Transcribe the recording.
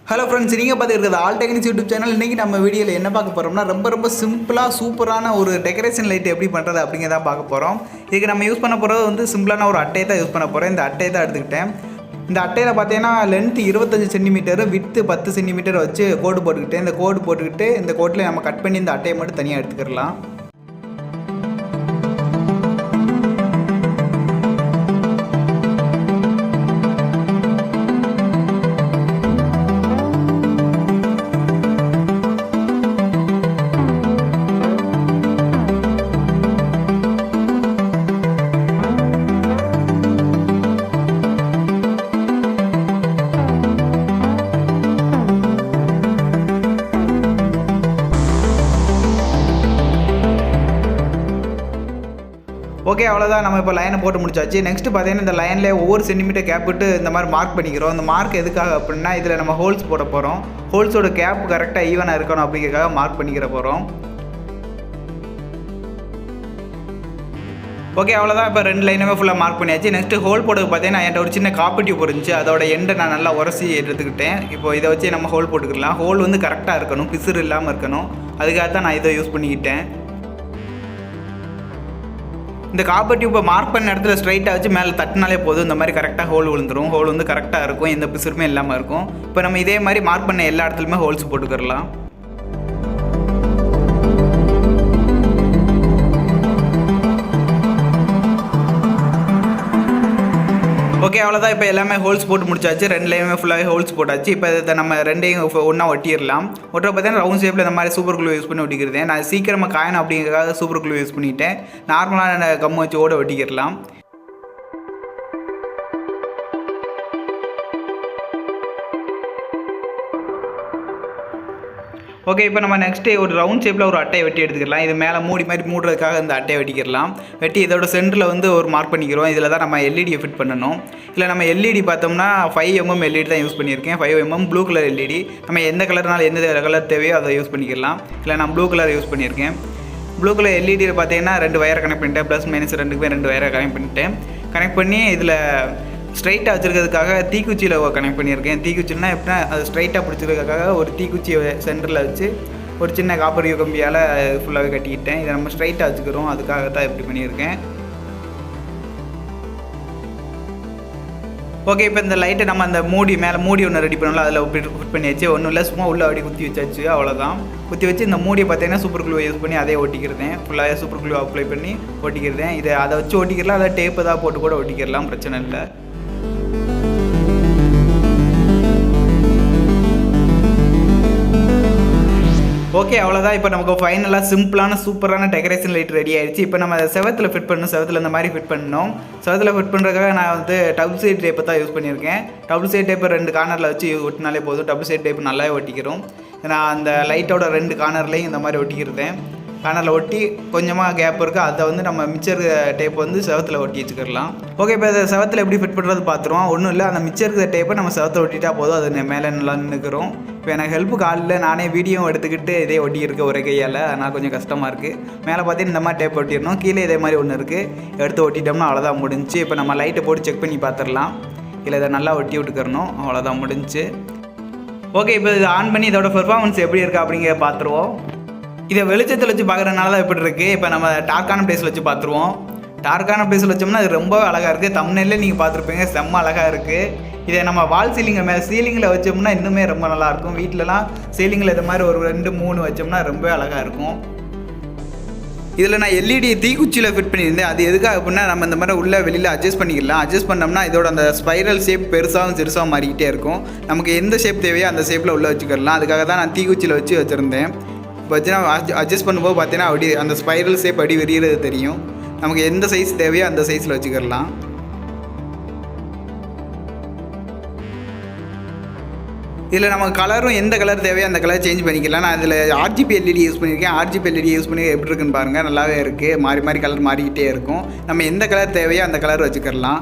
Hello friends, நீங்கள் பார்த்துருக்குறது all techniques YouTube channel. இன்றைக்கி நம்ம வீடியோவில் என்ன பார்க்க போகிறோம்னா ரொம்ப சிம்பிளாக சூப்பரான ஒரு டெக்கரேஷன் லைட் எப்படி பண்ணுறது அப்படிங்கிறத பார்க்க போகிறோம். இதுக்கு நம்ம யூஸ் பண்ண போகிறது வந்து சிம்பிளான ஒரு அட்டையை தான் யூஸ் பண்ண போகிறேன். இந்த அட்டையை தான் எடுத்துக்கிட்டேன். இந்த அட்டையில் பார்த்தீங்கன்னா லென்த் 25 சென்டிமீட்டர், வித்து 10 சென்டிமீட்டர் வச்சு கோடு போட்டுக்கிட்டேன். இந்த கோடு போட்டுக்கிட்டு இந்த கோட்டில் நம்ம கட் பண்ணி இந்த அட்டையை மட்டும் தனியாக எடுத்துக்கிடலாம். ஓகே, அவ்வளோதான். நம்ம இப்போ லைனை போட்டு முடிச்சாச்சு. நெக்ஸ்ட்டு பார்த்தீங்கன்னா இந்த லைனில் ஒவ்வொரு சென்டிமீட்டர் கேப் விட்டு இந்த மாதிரி மார்க் பண்ணிக்கிறோம். இந்த மார்க் எதுக்காக அப்படின்னா இதில் நம்ம ஹோல்ஸ் போட போகிறோம். ஹோல்ஸோட கேப் கரெக்டாக ஈவனாக இருக்கணும் அப்படிங்கிறதுக்காக மார்க் பண்ணிக்கிற போகிறோம். ஓகே, அவ்வளோதான். இப்போ 2 லைனுமே ஃபுல்லாக மார்க் பண்ணியாச்சு. நெக்ஸ்ட்டு ஹோல் போடுறது பார்த்தீங்கன்னா என்கிட்ட ஒரு சின்ன காப்பர் டியூப் இருந்துச்சு. அதோட எண்டை நான் நல்லா உரசி எடுத்துக்கிட்டேன். இப்போ இதை வச்சு நம்ம ஹோல் போட்டுக்கலாம். ஹோல் வந்து கரெக்டாக இருக்கணும், பிசுறு இல்லாமல் இருக்கணும். அதுக்காக தான் நான் இதை யூஸ் பண்ணிக்கிட்டேன். இந்த காப்பர் டியூப்பை மார்க் பண்ண இடத்துல ஸ்ட்ரைட்டாக வச்சு மேலே தட்டினாலே போதும். இந்த மாதிரி கரெக்டாக ஹோல் விழுந்துடும். ஹோல் வந்து கரெக்டாக இருக்கும், எந்த பிசுறுமே இல்லாமல் இருக்கும். இப்போ நம்ம இதே மாதிரி மார்க் பண்ண எல்லா இடத்துலையுமே ஹோல்ஸ் போட்டுக்கிறலாம். ஓகே, அவ்வளோதான். இப்போ எல்லாமே ஹோல்ஸ் போட்டு முடிச்சாச்சு. 2 லைனுமே ஃபுல்லாகவே ஹோல்ஸ் போட்டாச்சு. இப்போ இதை நம்ம ரெண்டையும் ஒன்றா ஒட்டிடலாம். ஒட்டுற பார்த்தீங்கன்னா ரவுண்ட் ஷேப்பில் இந்த மாதிரி சூப்பர் க்ளூ யூஸ் பண்ணி ஒட்டிக்கிறேன். நான் சீக்கிரமாக காயணும் அப்படிங்கிறதுக்காக சூப்பர் க்ளூ யூஸ் பண்ணிட்டேன். நார்மலான கம் வச்சு ஓட ஒட்டிக்கிடலாம். ஓகே, இப்போ நம்ம நெக்ஸ்ட்டு ஒரு ரவுண்ட் ஷேப்பில் ஒரு அட்டையை வெட்டி எடுத்துக்கலாம். இது மேலே மூடி மாதிரி மூடுறதுக்காக இந்த அட்டையை வெட்டிக்கிடலாம். வெட்டி இதோட சென்டரில் வந்து ஒரு மார்க் பண்ணிக்கிறோம். இதில் தான் நம்ம எல்இடியை ஃபிட் பண்ணணும். இல்லை நம்ம எல்இடி பார்த்தோம்னா 5mm எல்இடி தான் யூஸ் பண்ணியிருக்கேன். 5mm blue colour LED. நம்ம எந்த கலர்னாலும் எந்த கலர் தேவையோ அதை யூஸ் பண்ணிக்கலாம். இல்லை நான் ப்ளூ கலர் யூஸ் பண்ணியிருக்கேன். ப்ளூ கலர் எல்இடியில் பார்த்தீங்கன்னா 2 வயரை கனெக்ட் பண்ணிட்டேன். ப்ளஸ் மைனஸ் 2 வயரை கனெக்ட் பண்ணிட்டேன். கனெக்ட் பண்ணி இதில் ஸ்ட்ரைட்டாக வச்சுருக்கிறதுக்காக தீக்குச்சியில் கனெக்ட் பண்ணியிருக்கேன். தீக்குச்சின்னா எப்படின்னா அது ஸ்ட்ரைட்டாக பிடிச்சிருக்கிறதுக்காக ஒரு தீக்குச்சியை சென்டரில் வச்சு ஒரு சின்ன காப்பர் கம்பியால் ஃபுல்லாகவே கட்டிக்கிட்டேன். இதை நம்ம ஸ்ட்ரைட்டாக வச்சுக்கிறோம், அதுக்காக தான் இப்படி பண்ணியிருக்கேன். ஓகே, இப்போ இந்த லைட்டை நம்ம அந்த மேலே மூடி ஒன்று ரெடி பண்ணலாம். அதில் ஃபிட் பண்ணியாச்சு. ஒன்றும் இல்லை, சும்மா உள்ளே அப்படி குத்தி வச்சாச்சு. அவ்வளோதான். குத்தி வச்சு இந்த மூடியை பார்த்தீங்கன்னா சூப்பர் க்ளூ யூஸ் பண்ணி அதே ஒட்டிக்கிறேன். ஃபுல்லாக சூப்பர் க்ளூ அப்ளை பண்ணி ஒட்டிக்கிறேன். இதை அதை வச்சு ஒட்டிக்கிறலாம், அதை டேப்பு தான் போட்டு கூட ஒட்டிக்கிறலாம், பிரச்சனை இல்லை. ஓகே, அவ்வளோதான். இப்போ நமக்கு ஃபைனலாக சிம்பிளான சூப்பரான டெக்கரேஷன் லைட் ரெடி ஆகிடுச்சு. இப்போ நம்ம அதை செவத்தில் ஃபிட் பண்ணணும். செவத்தில் இந்த மாதிரி ஃபிட் பண்ணணும். செவத்தில் ஃபிட் பண்ணுறதுக்காக நான் வந்து டபுள் சைட் டேப்பை தான் யூஸ் பண்ணியிருக்கேன். டபுள் சைட் டேப்பை 2 கார்னரில் வச்சு ஒட்டினாலே போதும். டபுள் சைட் டேப் நல்லாவே ஒட்டிக்கிறோம். நான் அந்த லைட்டோட 2 கார்னர்லையும் இந்த மாதிரி ஒட்டிக்கிறேன். கார்னரில் ஒட்டி கொஞ்சமாக கேப் இருக்குது, அதை வந்து நம்ம மிச்சர் டேப் வந்து செவத்தில் ஒட்டி வச்சுக்கிடலாம். ஓகே, இப்போ அதை செவத்தில் எப்படி ஃபிட் பண்ணுறது பார்த்துருவோம். ஒன்றும் இல்லை, அந்த மிச்சர் இருக்கிற டேப்பை நம்ம செவத்தில் ஒட்டிட்டா போதும். அது மேலே நல்லா நின்றுக்கிறோம். இப்போ எனக்கு ஹெல்ப்புக்கு ஆள் இல்லை, நானே வீடியோ எடுத்துக்கிட்டு இதே ஒட்டியிருக்கேன் ஒரே கையால். அதனால் கொஞ்சம் கஷ்டமாக இருக்குது. மேலே பார்த்தீங்கன்னா இந்த மாதிரி டேப் ஒட்டிடணும். கீழே இதே மாதிரி ஒன்று இருக்குது, எடுத்து ஒட்டிட்டோம்னா அவ்வளோதான் முடிஞ்சு. இப்போ நம்ம லைட்டை போட்டு செக் பண்ணி பார்த்துடலாம். இல்லை இதை நல்லா ஒட்டி விட்டுக்கிறணும், அவ்வளோதான் முடிஞ்சு. ஓகே, இப்போ இதை ஆன் பண்ணி இதோட பெர்ஃபார்மன்ஸ் எப்படி இருக்குது அப்படிங்கிற பார்த்துருவோம். இதை வெளிச்சத்தில் வச்சு பார்க்குறதுனால தான் எப்படி இருக்குது. இப்போ நம்ம டார்க்கான பிளேஸில் வச்சு பார்த்துருவோம். டார்க்கான பிளேஸில் வச்சோம்னா அது ரொம்ப அழகாக இருக்குது. தம்ப்நெயில்ல நீங்கள் பார்த்துருப்பீங்க, செம்ம அழகாக இருக்குது. இதை நம்ம வால் சீலிங்கில் வச்சோம்னா இன்னுமே ரொம்ப நல்லாயிருக்கும். வீட்டிலலாம் சீலிங்கில் இது மாதிரி ஒரு 2-3 வச்சோம்னா ரொம்ப அழகாக இருக்கும். இதில் நான் எல்இடி தீக்குச்சியில் ஃபிட் பண்ணியிருந்தேன். அது எதுக்காக அப்படின்னா நம்ம இந்த மாதிரி உள்ள வெளியில் அட்ஜஸ்ட் பண்ணிக்கலாம். அட்ஜஸ்ட் பண்ணோம்னா இதோட அந்த ஸ்பைரல் ஷேப் பெருசாகவும் சிறுசாகவும் மாறிக்கிட்டே இருக்கும். நமக்கு எந்த ஷேப் தேவையோ அந்த ஷேப்பில் உள்ளே வச்சுக்கலாம். அதுக்காக தான் நான் தீக்குச்சியில் வச்சு வச்சுருந்தேன். இப்போ வச்சுனா அட்ஜஸ்ட் பண்ணும்போது பார்த்தீங்கன்னா அப்படி அந்த ஸ்பைரல் ஷேப் அடி வெறிகிறது தெரியும். நமக்கு எந்த சைஸ் தேவையோ அந்த சைஸில் வச்சுக்கலாம். இதில் நமக்கு கலரும் எந்த கலர் தேவையோ அந்த கலர் சேஞ்ச் பண்ணிக்கலாம். நான் இதில் ஆர்ஜிபி எல்இடி யூஸ் பண்ணியிருக்கேன். ஆர்ஜிபி எல்இடி யூஸ் பண்ணி எப்படி இருக்குன்னு பாருங்கள், நல்லாவே இருக்குது. மாறி கலர் மாறிக்கிட்டே இருக்கும். நம்ம எந்த கலர் தேவையோ அந்த கலர் வச்சுக்கலாம்.